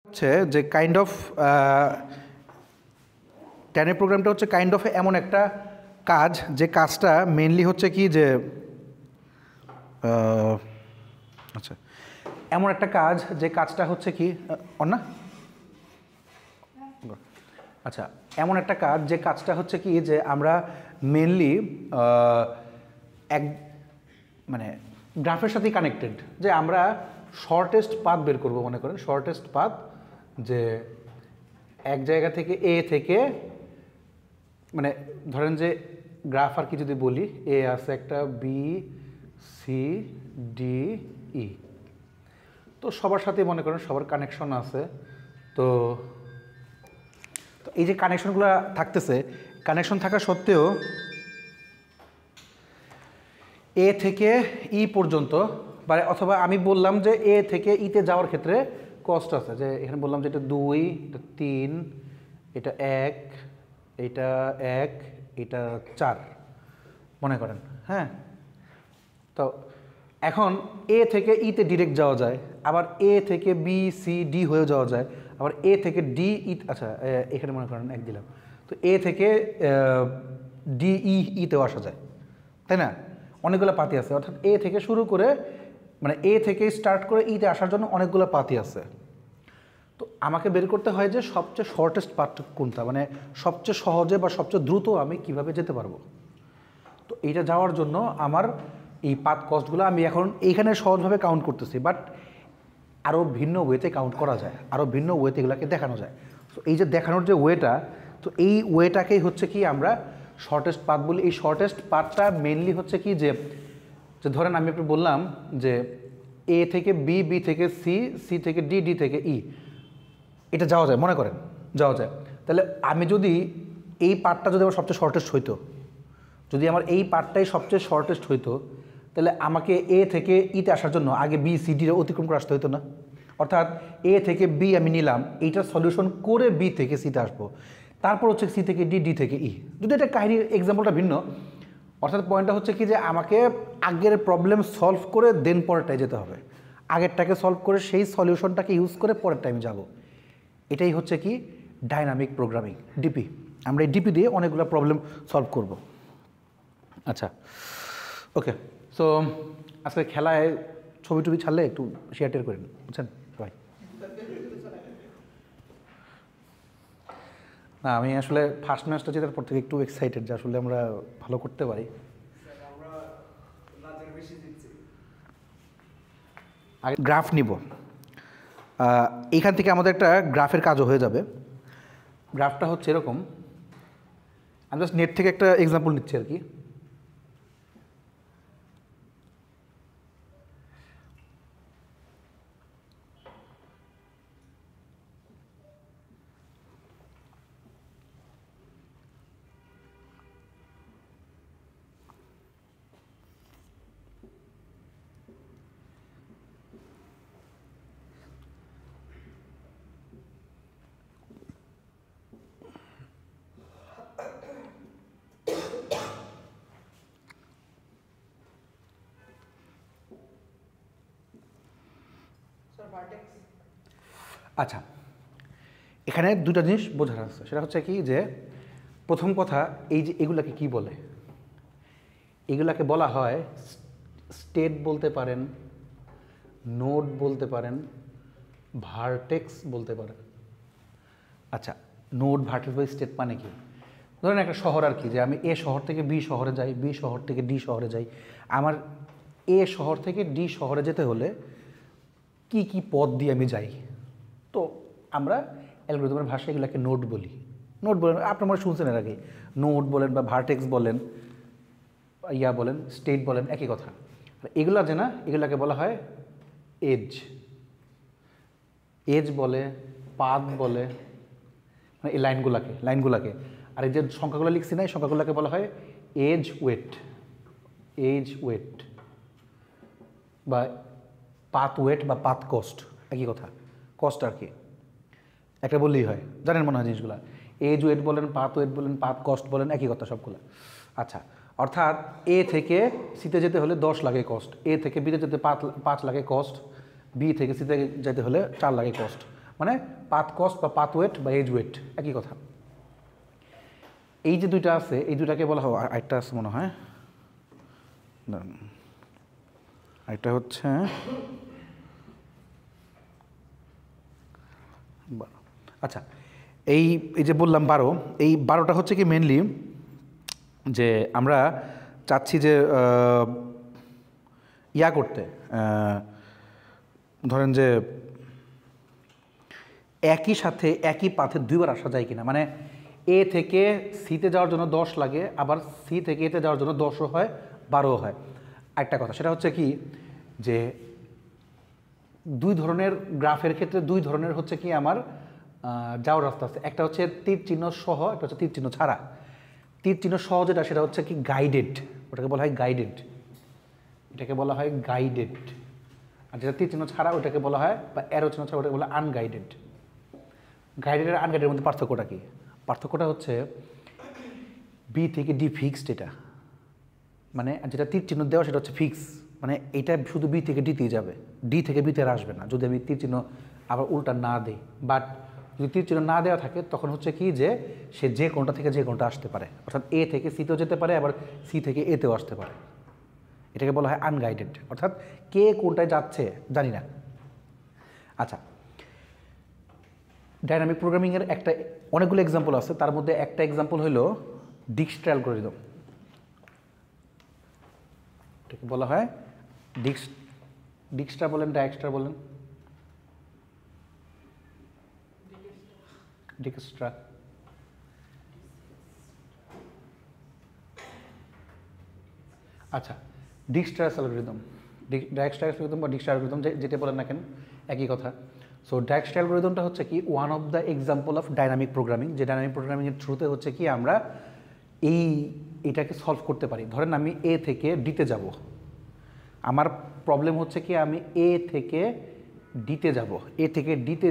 হচ্ছে যে kind of ট্যানের প্রোগ্রামটা হচ্ছে কাইন্ড অফ এমন একটা কাজ যে কাজটা মেইনলি হচ্ছে কি যে আচ্ছা এমন একটা কাজ যে কাজটা হচ্ছে কি না আচ্ছা এমন একটা কাজ যে কাজটা হচ্ছে কি যে আমরা মেইনলি এক মানে গ্রাফের সাথেই কানেক্টেড, যে আমরা শর্টেস্ট পাথ বের করব। মনে করেন শর্টেস্ট পাথ যে এক জায়গা থেকে এ থেকে, মানে ধরেন যে গ্রাফ আর কি যদি বলি, এ আছে একটা, বি সি ডি ই, তো সবার সাথে মনে করেন সবার কানেকশন আছে। তো এই যে কানেকশনগুলো থাকতেছে, কানেকশন থাকা সত্ত্বেও এ থেকে ই পর্যন্ত, বা অথবা আমি বললাম যে এ থেকে ইতে যাওয়ার ক্ষেত্রে কস্ট আছে, যে এখানে বললাম যে এটা 2, এটা 3, এটা 1, এটা 1, এটা 4 মনে করেন। হ্যাঁ, তো এখন এ থেকে ইতে ডিরেক্ট যাওয়া যায়, আবার এ থেকে বি সি ডি হয়ে যাওয়া যায়, আবার এ থেকে ডি ই, আচ্ছা এখানে মনে করেন 1 দিলাম, তো এ থেকে ডি ইতেও আসা যায়, তাই না? অনেকগুলো পাতি আছে, অর্থাৎ এ থেকে শুরু করে, মানে এ থেকে স্টার্ট করে ইতে আসার জন্য অনেকগুলো পাতি আছে। তো আমাকে বের করতে হয় যে সবচেয়ে শর্টেস্ট পাথ কোনটা, মানে সবচেয়ে সহজে বা সবচেয়ে দ্রুত আমি কিভাবে যেতে পারবো। তো এইটা যাওয়ার জন্য আমার এই পাথ কস্টগুলো আমি এখন এইখানে সহজভাবে কাউন্ট করতেছি, বাট আরও ভিন্ন ওয়েতে কাউন্ট করা যায়, আরও ভিন্ন ওয়েতে এগুলোকে দেখানো যায়। তো এই যে দেখানোর যে ওয়েটা, তো এই ওয়েটাকেই হচ্ছে কি আমরা শর্টেস্ট পাথ বলি। এই শর্টেস্ট পাথটা মেনলি হচ্ছে কি যে ধরেন আমি একটু বললাম যে এ থেকে বি, বি থেকে সি, সি থেকে ডি, ডি থেকে ই, এটা যাওয়া যায়, মনে করেন যাওয়া যায়। তাহলে আমি যদি এই পার্টটা যদি আমার সবচেয়ে শর্টেস্ট হইতো, যদি আমার এই পার্টটাই সবচেয়ে শর্টেস্ট হইতো, তাহলে আমাকে এ থেকে ইতে আসার জন্য আগে বি সি ডির অতিক্রম করে আসতে হইতো না? অর্থাৎ এ থেকে বি আমি নিলাম, এইটার সলিউশন করে বি থেকে সিতে আসবো, তারপর হচ্ছে সি থেকে ডি, ডি থেকে ই। যদি এটা কাহিনীর এক্সাম্পলটা ভিন্ন, অর্থাৎ পয়েন্টটা হচ্ছে কি যে আমাকে আগের প্রবলেম সলভ করে দেন পরেরটায় যেতে হবে, আগেরটাকে সলভ করে সেই সলিউশনটাকে ইউজ করে পরের টাইমে যাব। এটাই হচ্ছে কি ডাইনামিক প্রোগ্রামিং, ডিপি। আমরা এই ডিপি দিয়ে অনেকগুলো প্রবলেম সলভ করব। আচ্ছা, ওকে। সো আজকে খেলায় ছবি টবি ছাড়লে একটু শেয়ার টেয়ার করেন, বুঝছেন সবাই? না, আমি আসলে ফার্স্ট ম্যাচটা জেতার পর থেকে একটু এক্সাইটেড যে আসলে আমরা ভালো করতে পারি। আগে গ্রাফ নিব, এইখান থেকে আমাদের একটা গ্রাফের কাজও হয়ে যাবে। গ্রাফটা হচ্ছে এরকম, আমি জাস্ট নেট থেকে একটা এক্সাম্পল নিচ্ছি আর কি। আচ্ছা, এখানে দুটা জিনিস বোঝার আছে, সেটা হচ্ছে কি যে প্রথম কথা, এই যে এগুলাকে কি বলে, এগুলাকে বলা হয় স্টেট বলতে পারেন, নোড বলতে পারেন, ভার্টেক্স বলতে পারেন। আচ্ছা, নোড, ভার্টেক্স বা স্টেট মানে কি? ধরেন একটা শহর আর কি, যে আমি এ শহর থেকে বি শহরে যাই, বি শহর থেকে ডি শহরে যাই। আমার এ শহর থেকে ডি শহরে যেতে হলে কি কি পথ দিয়ে আমি যাই, তো আমরা অ্যালগরিদমের ভাষায় এগুলোকে নোড বলি। নোড বলেন, আপনার মনে শুনছেন এর আগে, নোড বলেন বা ভার্টেক্স বলেন, ইয়া বলেন, স্টেট বলেন, একই কথা। এগুলা যে না, এগুলাকে বলা হয় এজ। এজ বলে, পাথ বলে, মানে এই লাইনগুলাকে। আর এই যে সংখ্যাগুলো লিখছি না, এই সংখ্যাগুলোকে বলা হয় এজ ওয়েট। এজ ওয়েট বা পাথ ওয়েট বা পাথ কস্ট, একই কথা, কস্ট আর কি, একটা বললেই হয়, জানেন মনে হয় জিনিসগুলো। এজ ওয়েট বলেন, পাথ ওয়েট বলেন, পাথ কস্ট বলেন, একই কথা সবগুলো। আচ্ছা, অর্থাৎ এ থেকে সিতে যেতে হলে 10 লাগে কস্ট, এ থেকে বিতে যেতে 5 লাগে কস্ট, বি থেকে সিতে যেতে হলে 4 লাগে কস্ট। মানে পাথ কস্ট বা পাথ ওয়েট বা এজ ওয়েট একই কথা। এই যে দুইটা আছে এই দুইটাকে বলা হয়, আরেকটা আছে মনে হয়, আরেকটা হচ্ছে আচ্ছা এই এই যে বললাম 12, এই 12টা হচ্ছে কি মেনলি যে আমরা চাচ্ছি যে ইয়া করতে, ধরেন যে একই সাথে একই পাথে দুইবার আসা যায় কিনা, মানে এ থেকে সিতে যাওয়ার জন্য 10 লাগে, আবার সি থেকে এতে যাওয়ার জন্য 10ও হয় 12ও হয়। একটা কথা সেটা হচ্ছে কি যে দুই ধরনের গ্রাফের ক্ষেত্রে দুই ধরনের হচ্ছে কি আমার যাওয়ার রাস্তা আছে। একটা হচ্ছে তীর চিহ্ন সহ, একটা হচ্ছে তীর চিহ্ন ছাড়া। তীর চিহ্ন সহ যেটা সেটা হচ্ছে কি গাইডেড, ওটাকে বলা হয় গাইডেড, এটাকে বলা হয় গাইডেড। আর যেটা তীর চিহ্ন ছাড়া ওটাকে বলা হয়, বা অ্যারো চিহ্ন ছাড়া ওটাকে বলা হয় আনগাইডেড। গাইডেড আর আনগাইডের মধ্যে পার্থক্যটা কি? পার্থক্যটা হচ্ছে বি থেকে ডি ফিক্সড, এটা মানে যেটা তীর চিহ্ন দেওয়া সেটা হচ্ছে ফিক্স, মানে এটা শুধু বি থেকে ডিতেই যাবে, ডি থেকে বিতে আর আসবে না যদি আমি তীর চিহ্ন আবার উল্টা না দিই। বাট যদি তীর চিহ্ন না দেওয়া থাকে তখন হচ্ছে কি যে সে যে কোনটা থেকে যে কোনটা আসতে পারে, অর্থাৎ এ থেকে সিতেও যেতে পারে, আবার সি থেকে এতেও আসতে পারে। এটাকে বলা হয় আনগাইডেড, অর্থাৎ কে কোনটায় যাচ্ছে জানি না। আচ্ছা, ডাইনামিক প্রোগ্রামিংয়ের একটা অনেকগুলো এক্সাম্পল আছে, তার মধ্যে একটা এক্সাম্পল হলো ডিক্সট্রা অ্যালগরিদম। এটাকে বলা হয় ডিক্সট্রা বলেন, ডাইক্সট্রা বলেন, ডিক্সট্রা। আচ্ছা, ডিক্সট্রা অ্যালগরিদম, ডাইক্সট্রা অ্যালগরিদম বা ডিক্সট্রা অ্যালগরিদম যেটা বলেন না কেন একই কথা। সো ডাইক্সট্রা অ্যালগরিদমটা হচ্ছে কি one of the example of dynamic programming, যে ডাইনামিক প্রোগ্রামিংয়ের থ্রুতে হচ্ছে কি আমরা এটাকে সলভ করতে পারি। ধরেন আমি এ থেকে ডিতে যাব, আমার প্রবলেম হচ্ছে কি আমি এ থেকে ডিতে যাব, এ থেকে ডিতে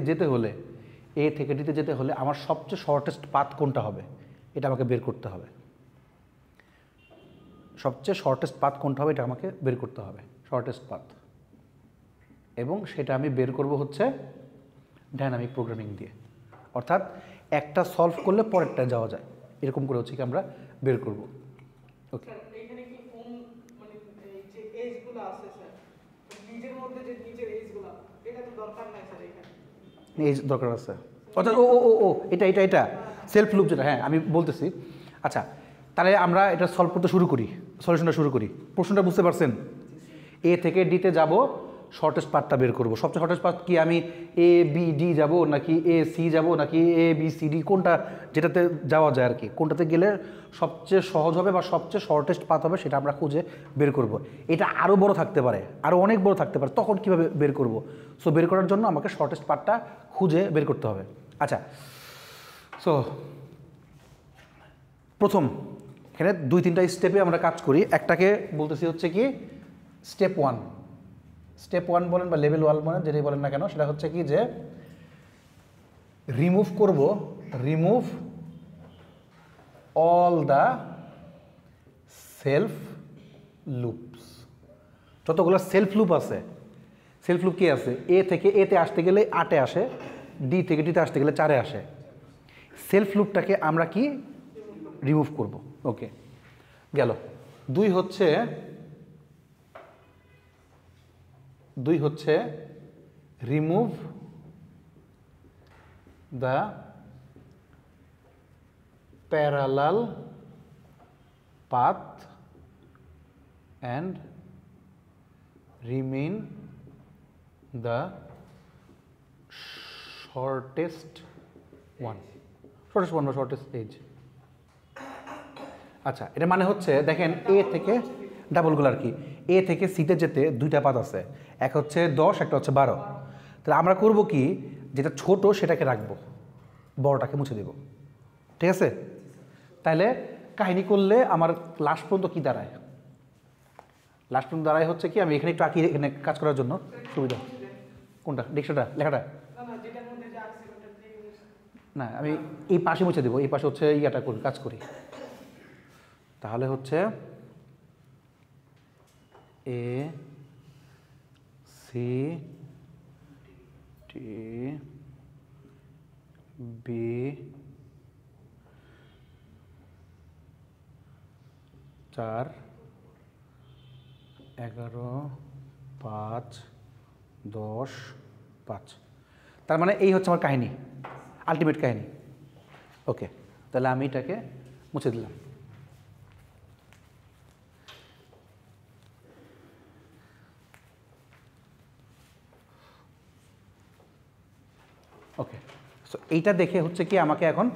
যেতে হলে আমার সবচেয়ে শর্টেস্ট পাথ কোনটা হবে এটা আমাকে বের করতে হবে। সবচেয়ে শর্টেস্ট পাথ কোনটা হবে এটা আমাকে বের করতে হবে, শর্টেস্ট পাথ, এবং সেটা আমি বের করব হচ্ছে ডাইনামিক প্রোগ্রামিং দিয়ে। অর্থাৎ একটা সলভ করলে পরেরটা যাওয়া যায়, এরকম করে হচ্ছে কি আমরা বের করব। ওকে, এইখানে কি কোন মানে এই যে এজগুলো আছে স্যার, নিজের মধ্যে যে নিজের এজগুলো এটা তো দরকার নাই স্যার, এখানে এজ দরকার আছে। অর্থাৎ ও ও ও এটা সেলফ লুপ যেটা, হ্যাঁ আমি বলতেছি। আচ্ছা, তাহলে আমরা এটা সলভ করতে শুরু করি, সলিউশনটা শুরু করি। প্রশ্নটা বুঝতে পারছেন? এ থেকে ডিতে যাব, শর্টেস্ট পাথটা বের করব। সবচেয়ে শর্টেস্ট পাথ কি, আমি এ বি ডি যাব নাকি এ সি যাব নাকি এ বি সি ডি, কোনটা যেটাতে যাওয়া যায় আর কি, কোনটাতে গেলে সবচেয়ে সহজ হবে বা সবচেয়ে শর্টেস্ট পাথ হবে সেটা আমরা খুঁজে বের করব। এটা আরও বড় থাকতে পারে, আরও অনেক বড় থাকতে পারে, তখন কীভাবে বের করব? সো বের করার জন্য আমাকে শর্টেস্ট পাথটা খুঁজে বের করতে হবে। আচ্ছা, সো প্রথম এখানে 2-3টা স্টেপে আমরা কাজ করি। একটাকে বলতেছি হচ্ছে কি স্টেপ 1, স্টেপ 1 বলেন বা লেভেল 1 বলেন, যেটাই বলেন না কেন, সেটা হচ্ছে কি যে রিমুভ করব, remove all the self loops. যতগুলো সেলফ লুপ আছে, সেলফ লুপ কি আছে, এ থেকে এতে আসতে গেলে 8-এ আসে, ডি থেকে ডিতে আসতে গেলে 4-এ আসে। সেলফ লুপটাকে আমরা কি রিমুভ করব। ওকে, গেল। দুই হচ্ছে remove the parallel path and remain the shortest one বা শর্টেস্ট এজ। আচ্ছা, এটা মানে হচ্ছে দেখেন এ থেকে ডাবলগুলো আর কি, এ থেকে সিতে যেতে 2টা পাথ আছে, এক হচ্ছে 10, একটা হচ্ছে 12। তাহলে আমরা করব কি, যেটা ছোট সেটাকে রাখবো, বড়টাকে মুছে দেব। ঠিক আছে? তাহলে কাহিনী করলে আমার লাস্ট পর্যন্ত কি দাঁড়ায়, লাস্ট পর্যন্ত দাঁড়ায় হচ্ছে কি, আমি এখানে একটু আঁকি, এখানে কাজ করার জন্য সুবিধা। কোনটা, ডিকশনটা, লেখাটা? না, আমি এই পাশে মুছে দেবো, এই পাশে হচ্ছে ইয়াটা করি, কাজ করি। তাহলে হচ্ছে এ সি টি বি 4 11 5 10 5। তার মানে এই হচ্ছে আমার কাহিনী, আলটিমেট কাহিনী। ওকে, তাহলে আমি এটাকে মুছে দিলাম। ওকে, সো এইটা দেখে হচ্ছে কি আমাকে এখন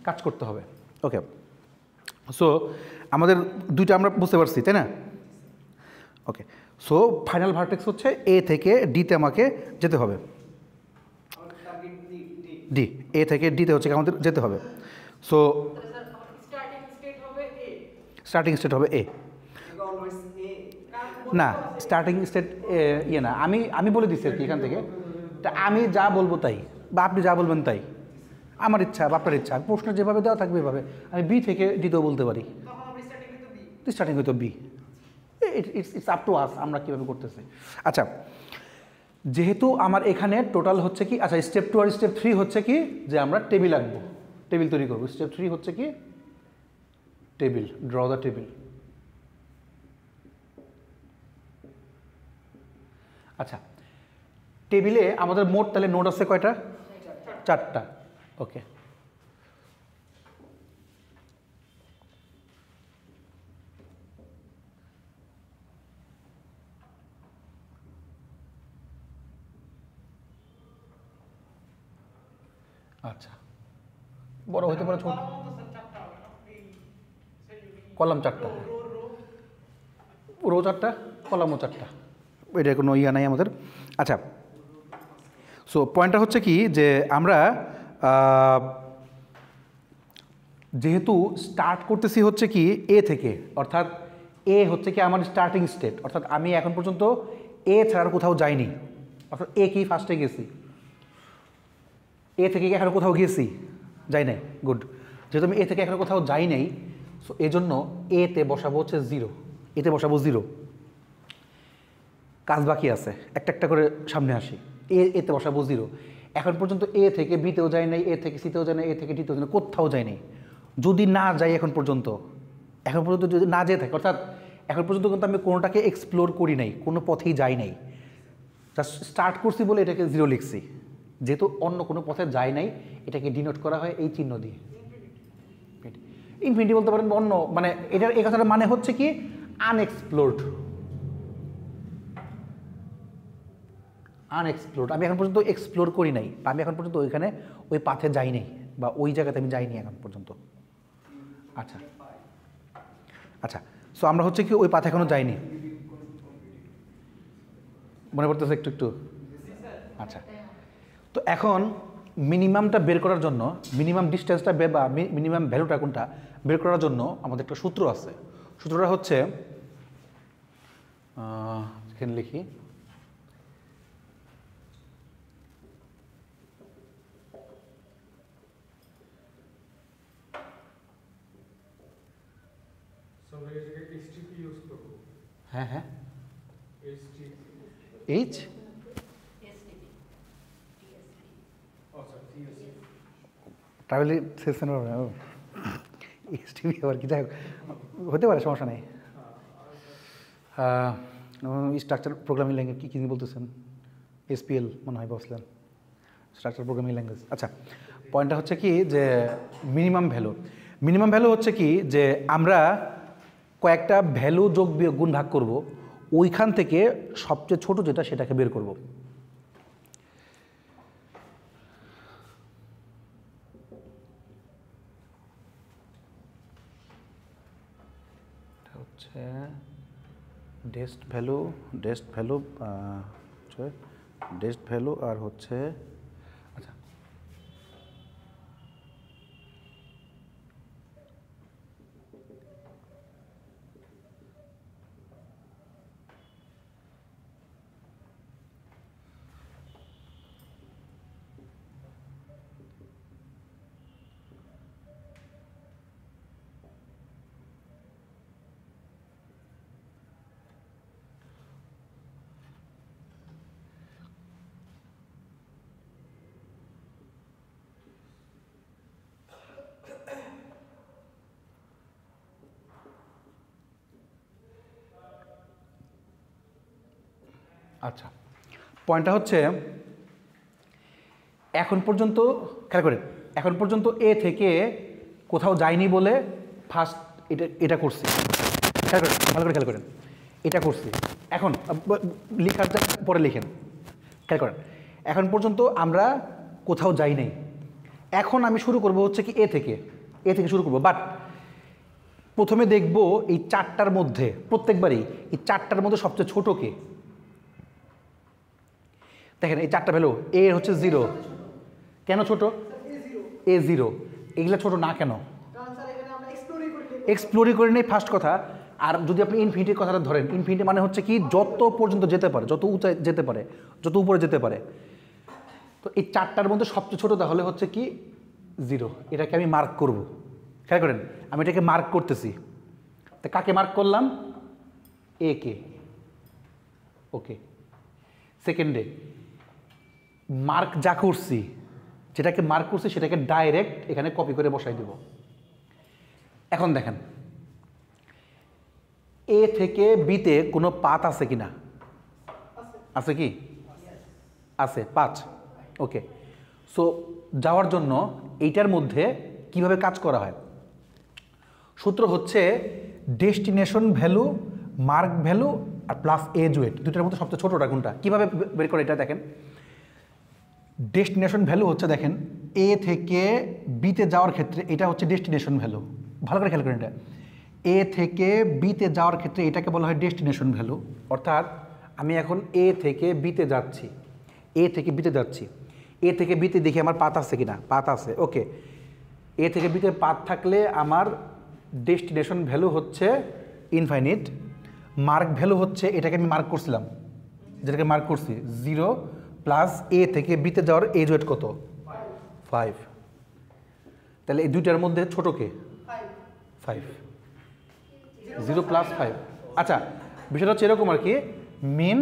কাজ করতে হবে। ওকে, সো আমাদের দুইটা আমরা বুঝতে পারছি, তাই না? ওকে, সো ফাইনাল ভার্টেক্স হচ্ছে এ থেকে ডিতে আমাকে যেতে হবে। ডি, এ থেকে ডিতে হচ্ছে আমাদের যেতে হবে। সো স্টার্টিং স্টেট হবে এ। স্টার্টিং স্টেট হবে এ না, স্টার্টিং স্টেট ইয়ে না, আমি বলে দিচ্ছি আর কি এখান থেকে। তা আমি যা বলবো তাই, বা আপনি যা বলবেন তাই, আমার ইচ্ছা বা আপনার ইচ্ছা। প্রশ্ন যেভাবে দেওয়া থাকবে এভাবে। আমি বি থেকে ডিতেও বলতে পারি, তখন আমরা স্টার্টিং হইতো বি। স্টার্টিং হয়তো বি। ইটস আপ টু আস আমরা কীভাবে করতেছি। আচ্ছা, যেহেতু আমার এখানে টোটাল হচ্ছে কি, আচ্ছা স্টেপ 2 আর স্টেপ 3 হচ্ছে কি যে আমরা টেবিল আঁকবো, টেবিল তৈরি করবো। স্টেপ 3 হচ্ছে কি টেবিল, ড্র দ্য টেবিল। আচ্ছা, টেবিলে আমাদের মোট তাহলে নোট আছে কয়টা? 4টা। ওকে, আচ্ছা, বড় হইতে পারে, ছোট। কলাম তো স্যার চারটা হবে না? এই কলাম 4টা, রো রো রো 4টা, কলামও 4টা, এটা কোনো ইয়া নাই আমাদের। আচ্ছা, সো পয়েন্টটা হচ্ছে কি যে আমরা যেহেতু স্টার্ট করতেছি হচ্ছে কি এ থেকে, অর্থাৎ এ হচ্ছে কি আমার স্টার্টিং স্টেট, অর্থাৎ আমি এখন পর্যন্ত এ ছাড়া কোথাও যাইনি, অর্থাৎ এ কি ফার্স্টে গেছি, এ থেকে কি এখন কোথাও গেছি? যাই নাই। গুড, যেহেতু আমি এ থেকে এখন কোথাও যাই নাই, সো এই জন্য এতে বসাবো হচ্ছে 0, এতে বসাবো 0। কাজ বাকি আছে, একটা একটা করে সামনে আসি। এতে বসাবো 0। এখন পর্যন্ত এ থেকে বিতেও যায় নাই, এ থেকে সিতেও যায় নাই, এ থেকে ডিতেও যায় নাই, কোথাও যায় নাই। যদি না যাই এখন পর্যন্ত যদি না যেয়ে থাকে, অর্থাৎ এখন পর্যন্ত কিন্তু আমি কোনোটাকে এক্সপ্লোর করি নাই, কোনো পথেই যাই নাই, জাস্ট স্টার্ট করছি বলে এটাকে 0 লিখছি। যেহেতু অন্য কোনো পথে যায় নাই, এটাকে ডিনোট করা হয় এই চিহ্ন দিয়ে। ইনফিনিটি বলতে পারেন, অন্য মানে এটার এই কথাটার মানে হচ্ছে কি আনএক্সপ্লোরড। আনএক্সপ্লোরড, আমি এখন পর্যন্ত এক্সপ্লোর করি নাই, বা আমি এখন পর্যন্ত ওইখানে ওই পাথে যাই নাই, বা ওই জায়গাতে আমি যাইনি এখন পর্যন্ত। আচ্ছা আচ্ছা, সো আমরা হচ্ছে কি ওই পাথে এখনো যাইনি, মনে পড়তেছে একটু একটু? আচ্ছা, তো এখন মিনিমামটা বের করার জন্য, মিনিমাম ডিস্টেন্সটা বা মিনিমাম ভ্যালুটা কোনটা বের করার জন্য আমাদের একটা সূত্র আছে। সূত্রটা হচ্ছে, এখানে লিখি, হ্যাঁ হ্যাঁ, এইচ ট্রাভেল সেশন এসটিভি আবার কি, যাই হোক হতে পারে, সমস্যা নেই। স্ট্রাকচার প্রোগ্রামিং ল্যাঙ্গুয়েজ কী কী বলতেছেন? এসপিএল মনে হয় বসলেন, স্ট্রাকচার প্রোগ্রামিং ল্যাঙ্গুয়েজ। আচ্ছা, পয়েন্টটা হচ্ছে কি যে মিনিমাম ভ্যালু হচ্ছে কি যে আমরা কয়েকটা ভ্যালু যোগ বিয়োগ গুণ ভাগ করব, ওইখান থেকে সবচেয়ে ছোট যেটা সেটাকে বের করব। হচ্ছে ডেস্ট ভ্যালু আর হচ্ছে, আচ্ছা আচ্ছা, পয়েন্টটা হচ্ছে এখন পর্যন্ত খেয়াল করেন, এখন পর্যন্ত এ থেকে কোথাও যায়নি বলে ফার্স্ট এটা করছি। খেয়াল করেন, ভালো করে খেয়াল করেন, এটা করছি। এখন লেখার পরে লিখেন, খেয়াল করেন, এখন পর্যন্ত আমরা কোথাও যাই নাই। এখন আমি শুরু করব হচ্ছে কি এ থেকে শুরু করব। বাট প্রথমে দেখব এই চারটার মধ্যে, প্রত্যেকবারই এই চারটার মধ্যে সবচেয়ে ছোট কে। দেখেন এই চারটা ভ্যালু, এ হচ্ছে 0, কেন ছোট? এ 0, এগুলা ছোট না কেন? এক্সপ্লোরই করে নেই ফার্স্ট কথা। আর যদি আপনি ইনফিনিটির কথাটা ধরেন, ইনফিনিটি মানে হচ্ছে কি যত পর্যন্ত যেতে পারে, যত উঁচায় যেতে পারে, যত উপরে যেতে পারে। তো এই চারটার মধ্যে সবচেয়ে ছোট তাহলে হচ্ছে কি 0, এটাকে আমি মার্ক করব। খেয়াল করেন, আমি এটাকে মার্ক করতেছি। তা কাকে মার্ক করলাম? এ কে। ওকে, সেকেন্ডে মার্ক যা করছি, যেটাকে মার্ক করছি সেটাকে ডাইরেক্ট এখানে কপি করে বসাই দেব। এখন দেখেন এ থেকে বিতে কোনো পাথ আছে কিনা? আছে কি? আছে, 5। ওকে, সো যাওয়ার জন্য এইটার মধ্যে কিভাবে কাজ করা হয়? সূত্র হচ্ছে ডেস্টিনেশন ভ্যালু, মার্ক ভ্যালু আর প্লাস এজ ওয়েট। দুটার মধ্যে সবচেয়ে ছোটটা কোনটা? কীভাবে বের করে এটা দেখেন। ডেস্টিনেশন ভ্যালু হচ্ছে, দেখেন এ থেকে বিতে যাওয়ার ক্ষেত্রে এটা হচ্ছে ডেস্টিনেশন ভ্যালু। ভালো করে খেয়াল করেন, এটা এ থেকে বিতে যাওয়ার ক্ষেত্রে এটাকে বলা হয় ডেস্টিনেশন ভ্যালু। অর্থাৎ আমি এখন এ থেকে বিতে যাচ্ছি, এ থেকে বিতে যাচ্ছি, এ থেকে বিতে দেখি আমার পাথ আছে কিনা। পাথ আছে, ওকে। এ থেকে বিতে পাথ থাকলে আমার ডেস্টিনেশন ভ্যালু হচ্ছে ইনফাইনিট। মার্ক ভ্যালু হচ্ছে, এটাকে আমি মার্ক করছিলাম, যেটাকে মার্ক করছি 0 প্লাস এ থেকে বিতে যাওয়ার এজ ওয়েট কত? 5। তাহলে এই দুইটার মধ্যে ছোট কে? 5। 0 প্লাস 5। আচ্ছা, বিষয়টা হচ্ছে এরকম আর কি, মিন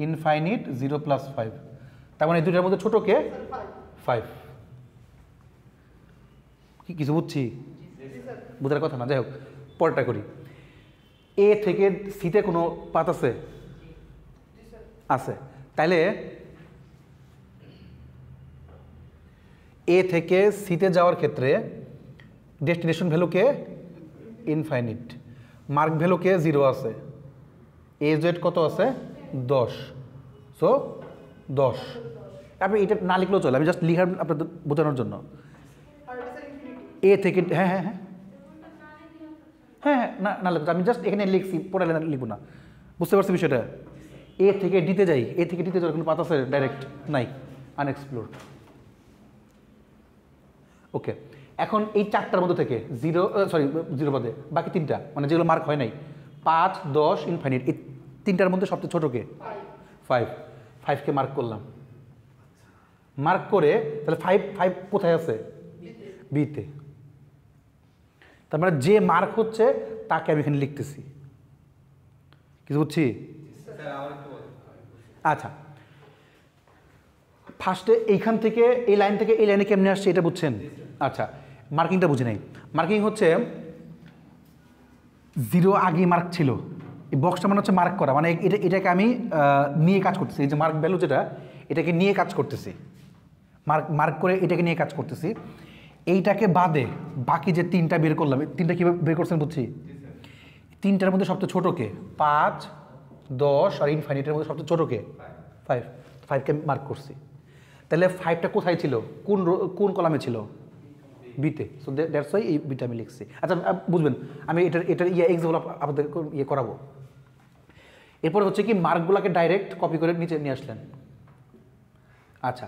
ইনফাইনিট 0 প্লাস 5। তার মানে এই দুইটার মধ্যে ছোট কে? 5। কি কিছু বুঝছি? বোঝার কথা না, যাই হোক পরেরটা করি। এ থেকে সিতে কোনো পাথ আছে? আছে। তাইলে এ থেকে সিতে যাওয়ার ক্ষেত্রে ডেস্টিনেশন ভ্যালুকে ইনফাইনিট, মার্ক ভ্যালুকে 0 আছে, এজ ওয়েট কত আছে? 10। সো 10। আপনি এটা না লিখলেও চলে, আমি জাস্ট লিখার আপনাদের বোঝানোর জন্য। এ থেকে, হ্যাঁ হ্যাঁ হ্যাঁ হ্যাঁ হ্যাঁ, না না লিখতে, আমি জাস্ট এখানে লিখছি, পড়ে লিখবো না। বুঝতে পারছি বিষয়টা? এ থেকে ডিতে যাই, এ থেকে ডিতে যাওয়ার কোনো পাথ আছে? ডাইরেক্ট নাই, আনএক্সপ্লোরড। ওকে, এখন এই চারটার মধ্যে থেকে 0 বাদে বাকি তিনটা, মানে যেগুলো মার্ক হয় নাই, 5, 10, ইনফাইনিট, এই তিনটার মধ্যে সবচেয়ে ছোট কে? 5। 5কে মার্ক করলাম। মার্ক করে তাহলে 5 কোথায় আছে? বিতে। তার মানে যে মার্ক হচ্ছে তাকে আমি এখানে লিখতেছি। কিছু বুঝছি? আচ্ছা, ফার্স্টে এইখান থেকে এই লাইন থেকে এই লাইনে কেমনে আসছে এটা বুঝছেন? আচ্ছা, মার্কিংটা বুঝে নাই। মার্কিং হচ্ছে 0 আগে মার্ক ছিল, এই বক্সটা মানে হচ্ছে মার্ক করা, মানে এটাকে আমি নিয়ে কাজ করতেছি। এই যে মার্ক ভ্যালু যেটা, এটাকে নিয়ে কাজ করতেছি, মার্ক করে এটাকে নিয়ে কাজ করতেছি। এইটাকে বাদে বাকি যে তিনটা বের করলাম, তিনটা কীভাবে বের করছেন বুঝছি? তিনটার মধ্যে সবচেয়ে ছোটো কে? 5, 10 আর ইনফাইনিটের মধ্যে সবচেয়ে ছোটো কে? 5। 5কে মার্ক করছি। তাহলে 5টা কোথায় ছিল? কোন কলামে ছিল? বিতে। সো দ্যাটস ওয়াই এই বিটা আমি লিখছি। আচ্ছা বুঝবেন, আমি এটার এক্সাম্পল আপনাদের করাবো। এরপর হচ্ছে কি মার্কগুলোকে ডাইরেক্ট কপি করে নিচে নিয়ে আসলেন। আচ্ছা,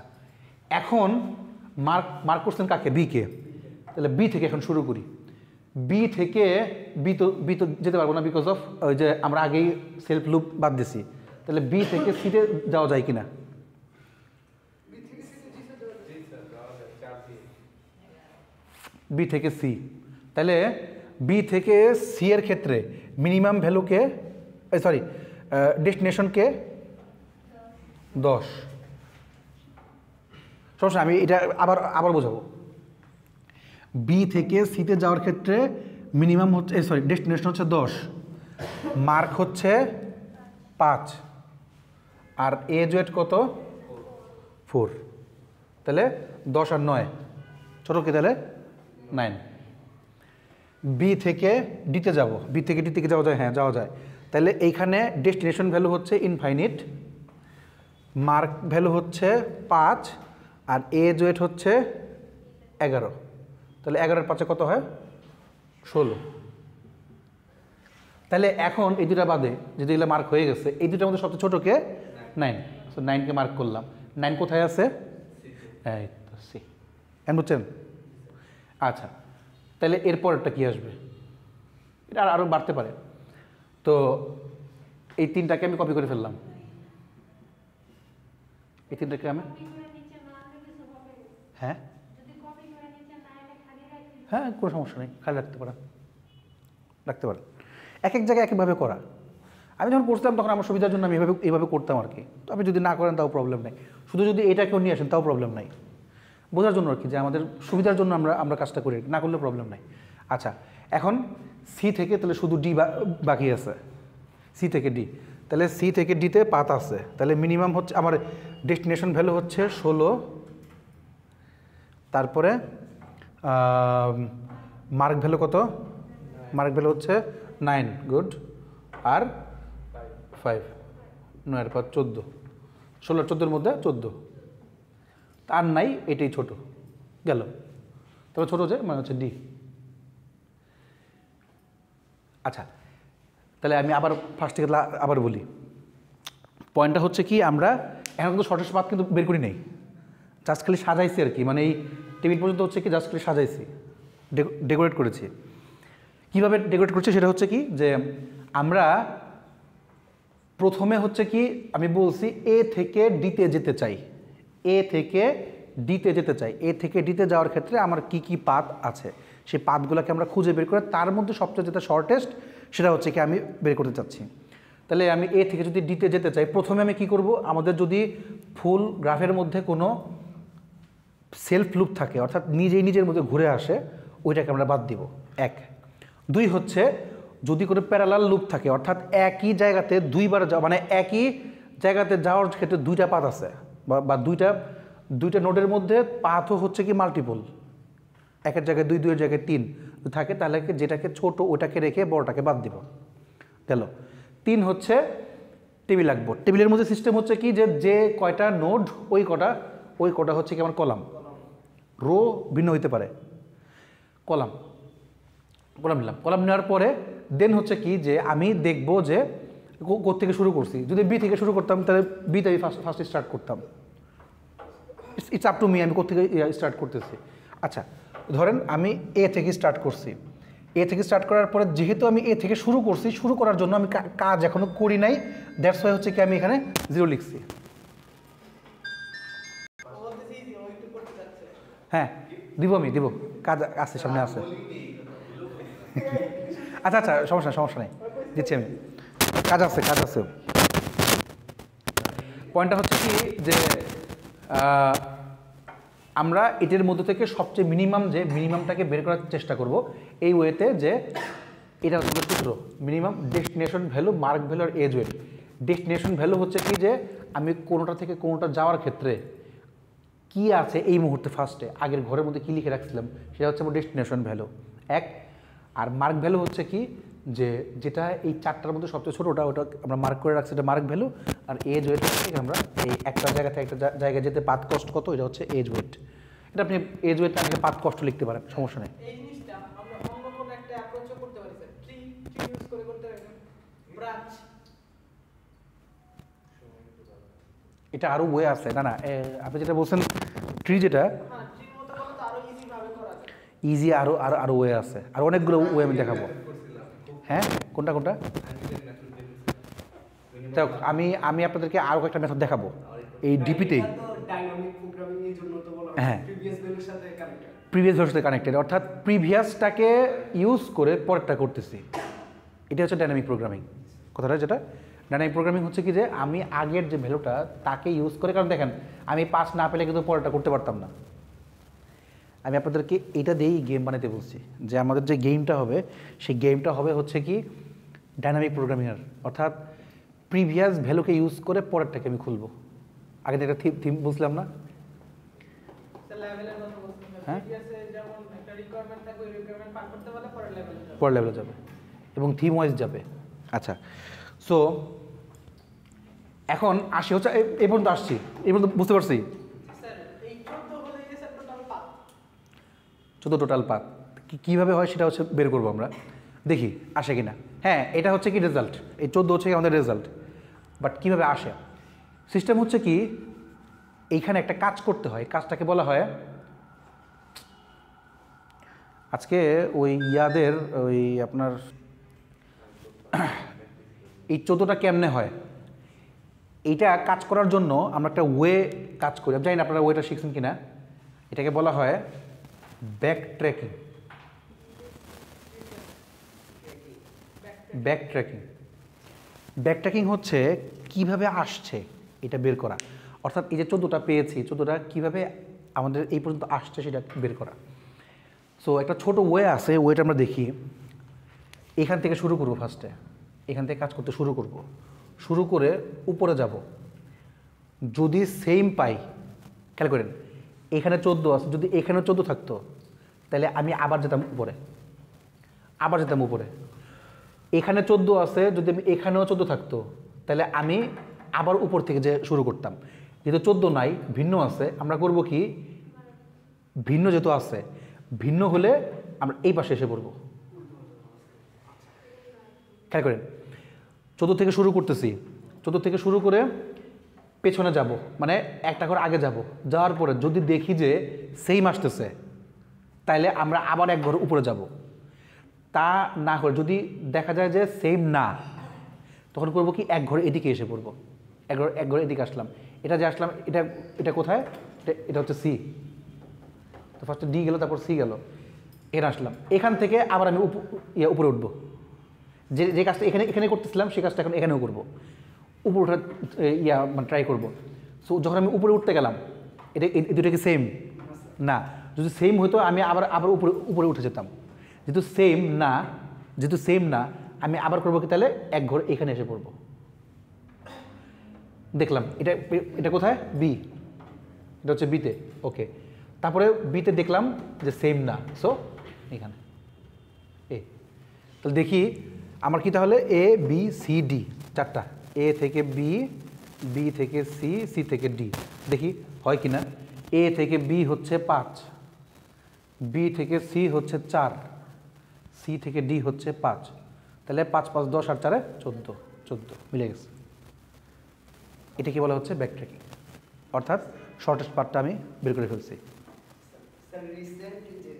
এখন মার্ক করছেন কাকে? বিকে। তাহলে বি থেকে এখন শুরু করি। বি থেকে বি তো যেতে পারবো না, বিকজ অফ ওই যে আমরা আগেই সেলফ লুপ বাদ দিছি। তাহলে বি থেকে সিতে যাওয়া যায় কিনা? বি থেকে সি। তাহলে বি থেকে সি এর ক্ষেত্রে মিনিমাম ভ্যালুকে, সরি ডেস্টিনেশনকে 10। সমস্যা, আমি এটা আবার বোঝাবো। বি থেকে সিতে যাওয়ার ক্ষেত্রে মিনিমাম হচ্ছে, ডেস্টিনেশন হচ্ছে 10, মার্ক হচ্ছে 5 আর এজ ওয়েট কত 4, তাহলে 10 আর 9 ছোটো কি তাহলে 9। বি থেকে ডিতে যাব, বি থেকে ডি থেকে যাওয়া যায়, হ্যাঁ যাওয়া যায়। তাহলে এইখানে ডেস্টিনেশন ভ্যালু হচ্ছে ইনফাইনিট, মার্ক ভ্যালু হচ্ছে 5 আর এজ ওয়েট হচ্ছে 11, তাহলে 11 আর 5 কত হয় 16। তাহলে এখন এই দুটা বাদে যে যেগুলো মার্ক হয়ে গেছে এই দুটার মধ্যে সবচেয়ে ছোটো কে 9, সো 9কে মার্ক করলাম। 9 কোথায় আছে এই তো সি, এন বুঝছেন? আচ্ছা তাহলে এরপরটা কি আসবে, এটা আরও বাড়তে পারে। তো এই 3টাকে আমি কপি করে ফেললাম, এই 3টাকে আমি হ্যাঁ হ্যাঁ কোনো সমস্যা নেই, খালি রাখতে পারেন, রাখতে পারেন। এক এক জায়গায় একইভাবে করা। আমি যখন করতাম তখন আমার সুবিধার জন্য আমি এইভাবে করতাম আর কি। তো আপনি যদি না করেন তাও প্রবলেম নেই, শুধু যদি এটাকেও নিয়ে আসেন তাও প্রবলেম নাই, বোঝার জন্য আর কি যে আমাদের সুবিধার জন্য আমরা কাজটা করি, না করলে প্রবলেম নাই। আচ্ছা এখন সি থেকে তাহলে শুধু ডি বাকি আছে, সি থেকে ডি, তাহলে সি থেকে ডিতে 5 আছে, তাহলে মিনিমাম হচ্ছে আমার ডেস্টিনেশন ভ্যালু হচ্ছে 16, তারপরে মার্ক ভ্যালু কত, মার্ক ভ্যালু হচ্ছে 9, গুড, আর 5, 9 আর 5 14, 16 14 মধ্যে 14, আর নাই এটাই ছোট গেল, তবে ছোটো যে মানে হচ্ছে ডি। আচ্ছা তাহলে আমি আবার ফার্স্ট থেকে আবার বলি, পয়েন্টটা হচ্ছে কি আমরা এখন কিন্তু শর্টেস্ট পাথ কিন্তু বের করি নাই, জাস্ট খালি সাজাইছি আর কি, মানে এই টেবিল পর্যন্ত হচ্ছে কি জাস্ট খালি সাজাইছি, ডেকোরেট করেছি। কীভাবে ডেকোরেট করছি সেটা হচ্ছে কি যে আমরা প্রথমে হচ্ছে কি আমি বলছি এ থেকে ডিতে যেতে চাই, এ থেকে ডিতে যেতে চাই, এ থেকে ডিতে যাওয়ার ক্ষেত্রে আমার কি কি পাথ আছে সেই পাথগুলোকে আমরা খুঁজে বের করে তার মধ্যে সবচেয়ে যেটা শর্টেস্ট সেটা হচ্ছে কি আমি বের করতে চাচ্ছি। তাহলে আমি এ থেকে যদি ডিতে যেতে চাই প্রথমে আমি কি করব, আমাদের যদি ফুল গ্রাফের মধ্যে কোনো সেলফ লুপ থাকে অর্থাৎ নিজেই নিজের মধ্যে ঘুরে আসে ওইটাকে আমরা বাদ দিব 1। 2 হচ্ছে যদি কোনো প্যারালাল লুপ থাকে অর্থাৎ একই জায়গাতে দুইবার যাওয়া, মানে একই জায়গাতে যাওয়ার ক্ষেত্রে 2টা পাথ আছে বা দুইটা নোডের মধ্যে পাথও হচ্ছে কি মাল্টিপল, একের জায়গায় 2, 2-এর জায়গায় 3 থাকে, তাহলে যেটাকে ছোট ওটাকে রেখে বড়টাকে বাদ দিব গেল। 3 হচ্ছে টেবিল আঁকবো, টেবিলের মধ্যে সিস্টেম হচ্ছে কি যে কয়টা নোড ওই কটা হচ্ছে কি আমার কলাম, রো ভিন্ন হইতে পারে, কলাম নিলাম, কলাম নেওয়ার পরে দেন হচ্ছে কি যে আমি দেখব যে কোত্থেকে শুরু করছি, যদি বি থেকে শুরু করতাম তাহলে বিতে আমি ফার্স্ট স্টার্ট করতাম, ইটস আপ টু মি আমি কোত্থেকে স্টার্ট করতেছি। আচ্ছা ধরেন আমি এ থেকে স্টার্ট করছি, এ থেকে স্টার্ট করার পরে যেহেতু আমি এ থেকে শুরু করছি, শুরু করার জন্য আমি কাজ এখনও করি নাই, দ্যাটস ওয়াই হচ্ছে কি আমি এখানে 0 লিখছি। হ্যাঁ দিব কাজ আছে সামনে আছে। আচ্ছা আচ্ছা সমস্যা নেই দিচ্ছি আমি, কাজ আছে। পয়েন্টটা হচ্ছে কি যে আমরা এটার মধ্যে থেকে সবচেয়ে মিনিমামটাকে বের করার চেষ্টা করব এই ওয়েতে যে এটা হচ্ছে সূত্র minimum destination value, mark value আর এজ ওয়েট। ডেস্টিনেশন ভ্যালু হচ্ছে কি যে আমি কোনোটা থেকে কোনোটা যাওয়ার ক্ষেত্রে কি আছে এই মুহূর্তে ফার্স্টে আগের ঘরের মধ্যে কী লিখে রাখছিলাম সেটা হচ্ছে আমার ডেস্টিনেশন ভ্যালু 1। আর মার্ক ভ্যালু হচ্ছে কি যে যেটা এই 4টার মধ্যে সবচেয়ে ছোটো ওটা আমরা মার্ক করে রাখছি, এটা মার্ক ভ্যালু। আর এজ ওয়েট হচ্ছে আমরা এই একটা জায়গা থেকে একটা জায়গায় যেতে পাথ কষ্ট কত, এটা হচ্ছে এজ ওয়েট। এটা আপনি এজ ওয়েট না পাথ কষ্ট লিখতে পারেন, সমস্যা নেই। এই জিনিসটা আমরা অন্য কোনো একটা অ্যাপ্রোচও করতে পারি স্যার, ট্রি ইউজ করে করতে পারি, ব্রাঞ্চ, এটা আরও ওয়ে আছে। না আপনি যেটা বলছেন ট্রি, যেটা হ্যাঁ ট্রির মতো করলে তো আরো ইজি ভাবে করা যায়, ইজি আরও ওয়ে আছে, আর অনেকগুলো ওয়ে আমি দেখাবো। হ্যাঁ কোনটা যাক আমি আপনাদেরকে আরও কয়েকটা মেথড দেখাবো এই ডিপিতেই। হ্যাঁ প্রিভিয়াস ভ্যালুর সাথে কানেক্টেড, অর্থাৎ প্রিভিয়াসটাকে ইউজ করে পরেরটা করতেছি, এটা হচ্ছে ডাইনামিক প্রোগ্রামিং। কথাটা যেটা ডাইনামিক প্রোগ্রামিং হচ্ছে কি যে আমি আগের যে ভ্যালুটা তাকে ইউজ করে, কারণ দেখেন আমি 5 না পেলে কিন্তু পরেরটা করতে পারতাম না। আমি আপনাদেরকে এটা দিয়েই গেম বানাতে বলছি যে আমাদের যে গেমটা হবে সেই গেমটা হবে হচ্ছে কি ডাইনামিক প্রোগ্রামিংয়ের, অর্থাৎ প্রিভিয়াস ভ্যালুকে ইউজ করে পরেরটাকে আমি খুলবো। আগে একটা থিম বুঝলাম না? স্যার লেভেলের কথা বলছেন হ্যাঁ। প্রিভিয়াসে যেমন একটা রিকোয়ারমেন্ট থাকবে ওই রিকোয়ারমেন্ট পার করতে পারলে পরের লেভেলে যাবে। পরের লেভেলে যাবে এবং থিম ওয়াইজ যাবে। আচ্ছা, সো এখন আসি হচ্ছে এই পর্যন্ত আসছি, এই পর্যন্ত বুঝতে পারছি। স্যার এই 14 হলে এই স্যার টোটাল 5 চোদ্দো টোটাল পাত কীভাবে হয় সেটা হচ্ছে বের করবো আমরা, দেখি আসে কিনা। হ্যাঁ, এটা হচ্ছে কি রেজাল্ট, এই 14 হচ্ছে কি আমাদের রেজাল্ট। বাট কীভাবে আসে সিস্টেম হচ্ছে কি, এইখানে একটা কাজ করতে হয়, কাজটাকে বলা হয় আজকে ওই ইয়াদের ওই আপনার এই 14টা কেমনে হয় এইটা কাজ করার জন্য আমরা একটা ওয়ে কাজ করি। আমি জানি না আপনারা ওয়েটা শিখছেন কিনা। এটাকে বলা হয় back tracking. Back tracking back tracking হচ্ছে কিভাবে আসছে এটা বের করা, অর্থাৎ এই যে 14টা পেয়েছি, 14টা কীভাবে আমাদের এই পর্যন্ত আসছে সেটা বের করা। সো একটা ছোট ওয়ে আছে, ওয়েটা আমরা দেখি। এখান থেকে শুরু করবো, ফার্স্টে এখান থেকে কাজ করতে শুরু করব, শুরু করে উপরে যাব। যদি সেম পাই, খেয়াল করেন এখানে 14 আছে, যদি এখানেও 14 থাকতো তাহলে আমি আবার যেতাম উপরে, আবার যেতাম উপরে। এখানে 14 আছে, যদি আমি এখানেও 14 থাকতো তাহলে আমি আবার উপর থেকে যে শুরু করতাম। যেহেতু 14 নাই, ভিন্ন আছে, আমরা করব কি, ভিন্ন যেহেতু আছে, ভিন্ন হলে আমরা এই পাশে এসে পড়ব। খেয়াল করেন 14 থেকে শুরু করতেছি, 14 থেকে শুরু করে পেছনে যাব, মানে একটা ঘর আগে যাব, যাওয়ার পরে যদি দেখি যে সেম আসতেছে তাইলে আমরা আবার এক ঘর উপরে যাব। তা না করে যদি দেখা যায় যে সেম না, তখন করবো কি, এক ঘরে এদিকে এসে পড়বো, এক ঘরে এদিকে আসলাম। এটা যে আসলাম, এটা এটা কোথায়, এটা হচ্ছে সি। তো ফার্স্টে ডি গেল, তারপর সি গেল, এখানে আসলাম। এখান থেকে আবার আমি উপরে উঠবো। যে যে কাজটা এখানে এখানে করতেছিলাম সেই কাজটা এখন এখানেও করবো, উপরে ওঠার মানে ট্রাই করবো। সো যখন আমি উপরে উঠতে গেলাম, এটা এই দুটো কি সেম না? যদি সেম হতো আমি আবার আবার উপরে উপরে উঠে যেতাম। যেহেতু সেম না, আমি আবার করবো কি, তাহলে এক ঘর এখানে এসে পড়বো। দেখলাম এটা এটা কোথায়, বি, এটা হচ্ছে বিতে, ওকে। তারপরে বিতে দেখলাম যে সেম না, সো এখানে এ। তাহলে দেখি আমার কি, তাহলে এ বি সি ডি, চারটা, এ থেকে বি, বি থেকে সি, সি থেকে ডি। দেখি হয় কি না। এ থেকে বি হচ্ছে 5, বি থেকে সি হচ্ছে 4, সি থেকে ডি হচ্ছে 5। তাহলে 5 5 10 আর 4 14, 14 মিলে গেছে। এটা কি বলা হচ্ছে, ব্যাক ট্র্যাকিং, অর্থাৎ শর্টেস্ট পার্টটা আমি বের করে ফেলছি। স্যার রিসেন্ট যে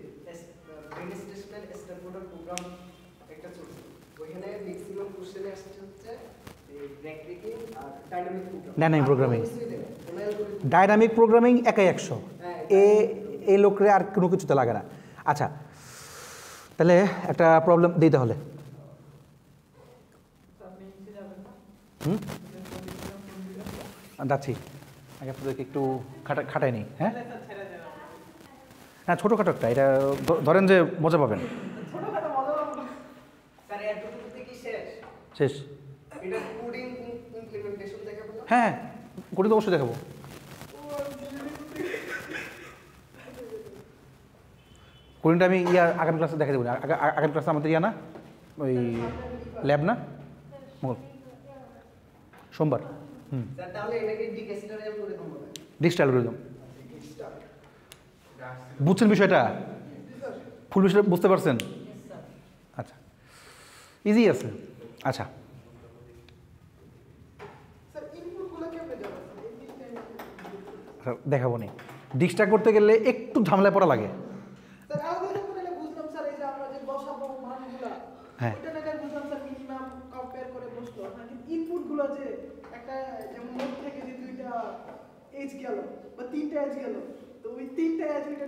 ব্রেন স্টেশনাল স্ট্যান্ডার্ড প্রোগ্রাম একটা চলছে, ওইখানে ম্যাক্সিমাম কোশ্চেন আসছে হচ্ছে ব্যাক ট্র্যাকিং আর dynamic programming. Dynamic programming, dynamic programming একাই 100, এই লোকরে আর কোনো কিছুতে লাগে না। আচ্ছা, তাহলে একটা প্রবলেম দিই তাহলে। আপনি নিচে যাবেন না যাচ্ছি, আগে আপনাদেরকে একটু খাটাই নিই। হ্যাঁ স্যার ছেড়ে দেন হ্যাঁ, ছোটোখাটো একটা, এটা ধরেন যে মজা পাবেন। ছোটখাটো মজা পাবো না। স্যার এতটুকুতে কি শেষ? শেষ। এটা কোডিং ইমপ্লিমেন্টেশন দেখাবো না? হ্যাঁ, করি তো অবশ্যই দেখাবো। কোডিংটা আমি আগামী ক্লাসে দেখা দেবো। আগামী ক্লাসে আমাদের না ওই ল্যাব না, সোমবার। স্যার তাহলে এটাকে ডিকেস্টারাইজ করে দেবো না? ডিজিটাল অ্যালগরিদম বুঝছেন বিষয়টা, ফুল বিষয়টা বুঝতে পারছেন? আচ্ছা, ইজি আছে। আচ্ছা, স্যার ইনপুটগুলো কেমনে যাবে স্যার, এই জিনিসটা দেখাবো নি। ডিস্ট্রাক্ট করতে গেলে একটু ঝামেলায় পড়া লাগে। স্যার অ্যালগরিদম করে বুঝলাম স্যার, এই যে আমরা যে বসাবো মানগুলো, হ্যাঁ। ওইটা নাকি বুঝলাম স্যার, মিনিমাম কম্পেয়ার করে বসতো। কিন্তু ইনপুটগুলো যে একটা, যেমন নোট থেকে যে দুইটা এজ গেল বা তিনটা এজ গেল, তো ওই তিনটা এজ এটা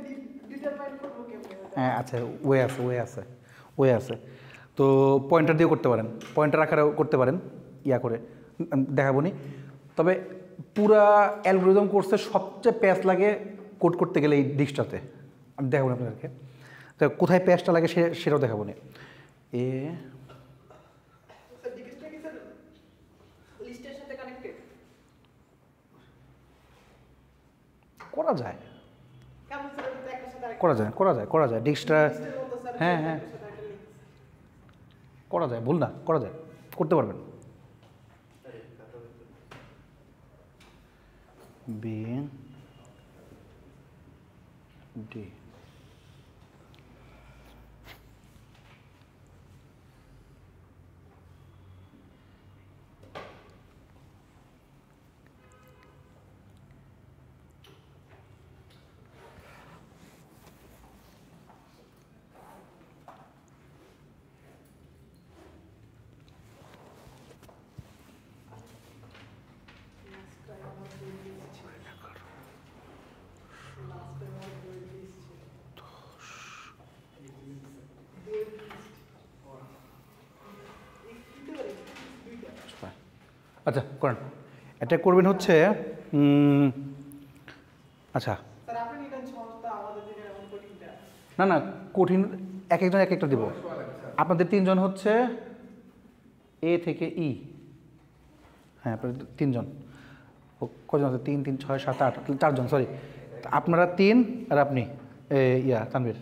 ডিটারমাইন করবো কেমনে? হ্যাঁ, আচ্ছা, ওয়ে আছে। তো পয়েন্টার দিয়েও করতে পারেন, পয়েন্টার আকারেও করতে পারেন, ইয়া করে দেখাবো নি। তবে পুরা অ্যালগরিদম কোর্সে সবচেয়ে প্যাচ লাগে কোড করতে গেলে এই ডিস্কটাতে, আমি দেখাবো না আপনাদেরকে। তো কোথায় প্যাচটা লাগে সেটাও দেখাবো না। স্যার ডিকেসটা কি স্যার লিস্ট করা যায় কেমন স্যার এটা তো একটার সাথে আরেকটা করা যায় ডিস্কটা লিস্টের মতো স্যার হ্যাঁ, হ্যাঁ। একটার সাথে আরেকটা লিঙ্ক করা যায়, ভুল না, করা যায়, করতে পারবেন। বি ডি আচ্ছা করেন। এটা করবেন হচ্ছে আচ্ছা স্যার আপনি নিলেন সহজতা আমাদের দিকে এমন কঠিনটা না না কঠিন, এক একজন এক একটা দিব। আপনাদের তিনজন হচ্ছে এ থেকে ই, হ্যাঁ আপনাদের তিনজন, ও কজন আছে, 3 3 6 7 8, 4জন, সরি। আপনারা 3 আর আপনি তানভীর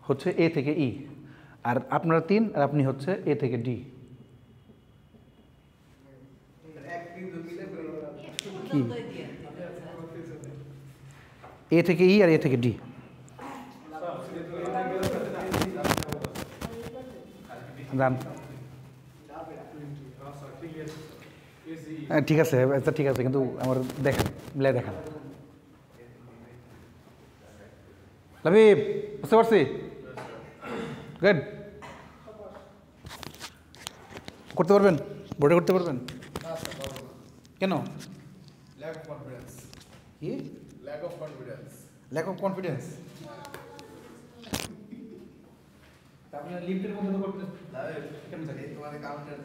হচ্ছে এ থেকে ই, আর আপনারা 3 আর আপনি হচ্ছে এ থেকে ডি। কি এ থেকে ই আর এ থেকে ডি। জান ঠিক আছে, আচ্ছা ঠিক আছে, কিন্তু আমার দেখেন, মিলাই দেখেন। লাবিব বুঝতে পারছি, গুড। করতে পারবেন, বোর্ডে করতে পারবেন? কেন? Lack of confidence. কি Lack of confidence. Lack of confidence? আপনি লিফটের মধ্যে তো করতে David, কেমন থাকে? তোমাদের কাউন্টার